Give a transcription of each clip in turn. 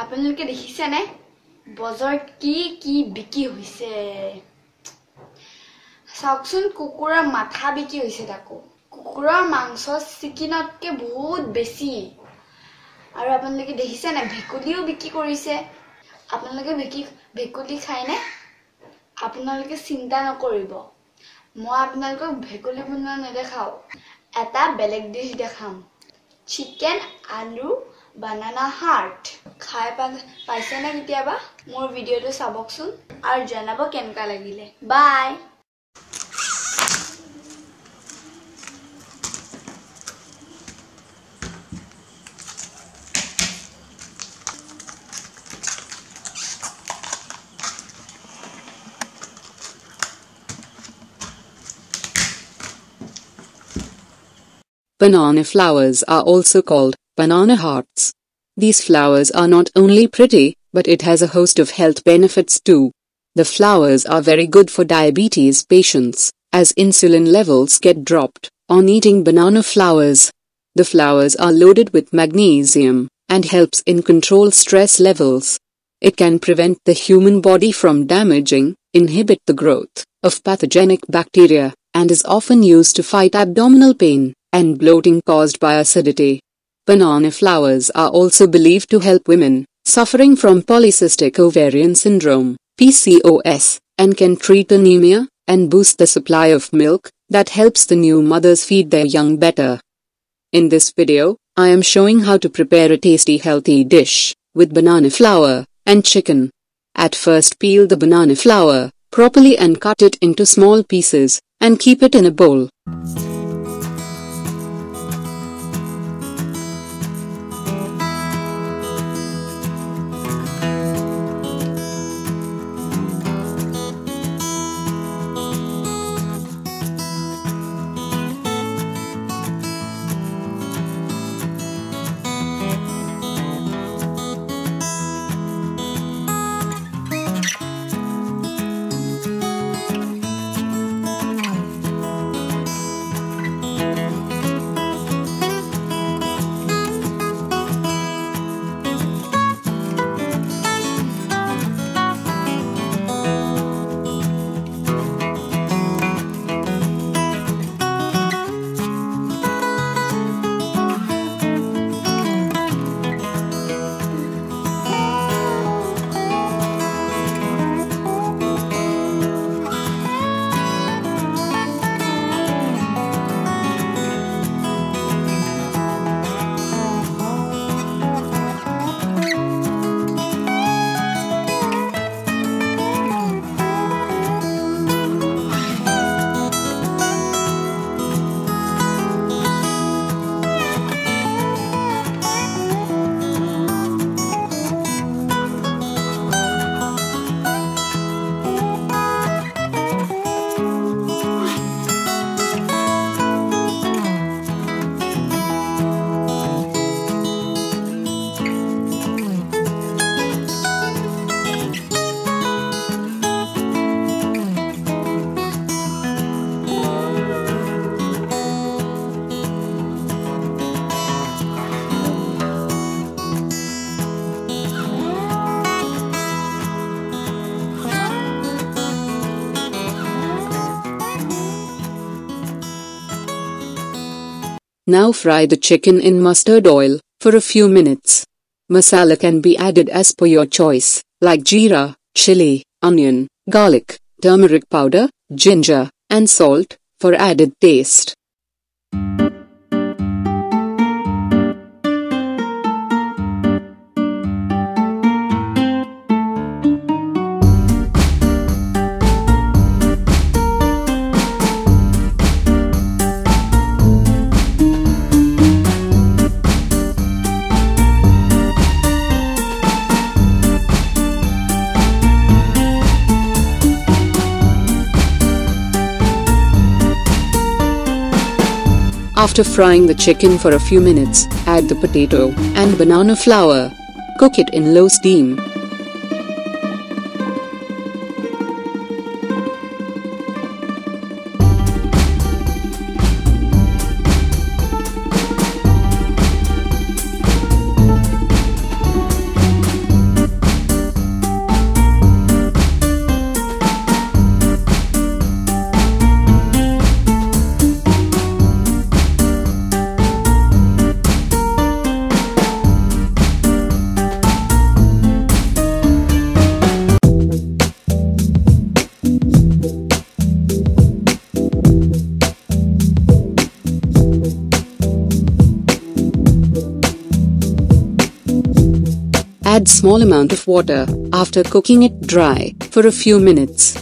আপোনালোকে দেখিছে নে বজাৰ কি বিকি হৈছে চাওকচোন কুকুৰাৰ মাথা বিকি হৈছে তাকো কুকুৰাৰ মাংস চিকেনতকে বহুত বেছি আৰু আপোনালোকে দেখিছে নে ভেকুলিও বিকি কৰিছে আপোনালোকে ভেকুলি খায় নে আপোনালোকে চিন্তা নকৰিব মই আপোনালোকক ভেকুলি বনোৱা নেদেখাও এটা বেলেগ ডিশ দেখাম চিকেন আলু banana heart খাই পাইছে না কেতিয়াবা মোৰ ভিডিওটো চাবকচোন আৰু জানাব কেনেকা লাগিলে by Banana flowers are also called banana hearts. These flowers are not only pretty, but it has a host of health benefits too. The flowers are very good for diabetes patients, as insulin levels get dropped on eating banana flowers. The flowers are loaded with magnesium and helps in control stress levels. It can prevent the human body from inhibit the growth of pathogenic bacteria, and is often used to fight abdominal pain and bloating caused by acidity. Banana flowers are also believed to help women suffering from polycystic ovarian syndrome, PCOS, and can treat anemia and boost the supply of milk that helps the new mothers feed their young better. In this video, I am showing how to prepare a tasty healthy dish with banana flour and chicken. At first, peel the banana flour properly and cut it into small pieces and keep it in a bowl. Now fry the chicken in mustard oil for a few minutes. Masala can be added as per your choice, like jeera, chili, onion, garlic, turmeric powder, ginger, and salt for added taste. After frying the chicken for a few minutes, add the potato and banana flour. Cook it in low steam. Add small amount of water after cooking it dry for a few minutes.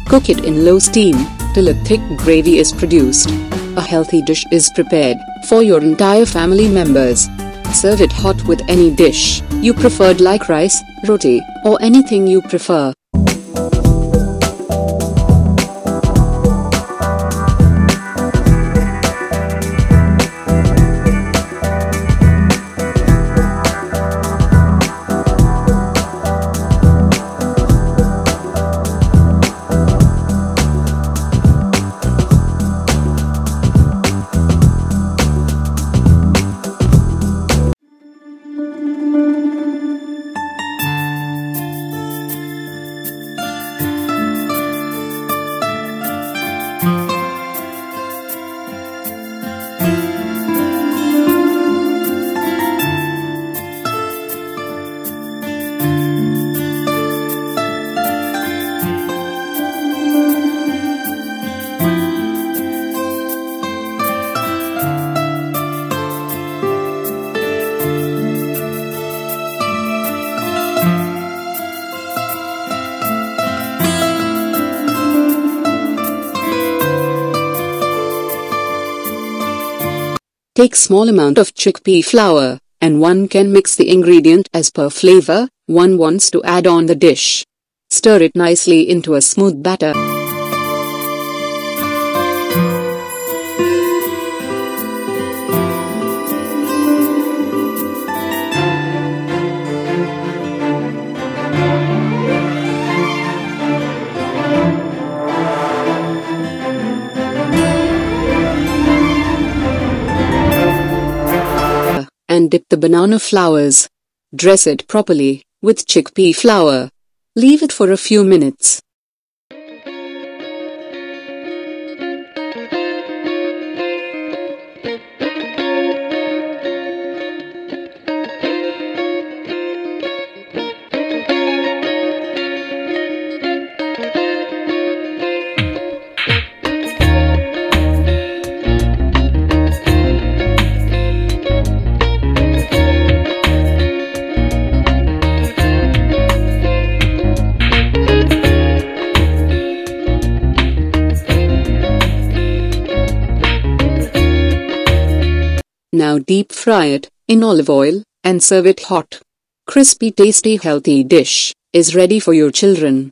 Cook it in low steam till a thick gravy is produced. A healthy dish is prepared for your entire family members. Serve it hot with any dish you preferred, like rice, roti, or anything you prefer. Take small amount of chickpea flour, and one can mix the ingredient as per flavor one wants to add on the dish. Stir it nicely into a smooth batter. And dip the banana flowers. Dress it properly with chickpea flour. Leave it for a few minutes. Now deep fry it in olive oil and serve it hot. Crispy, tasty, healthy dish is ready for your children.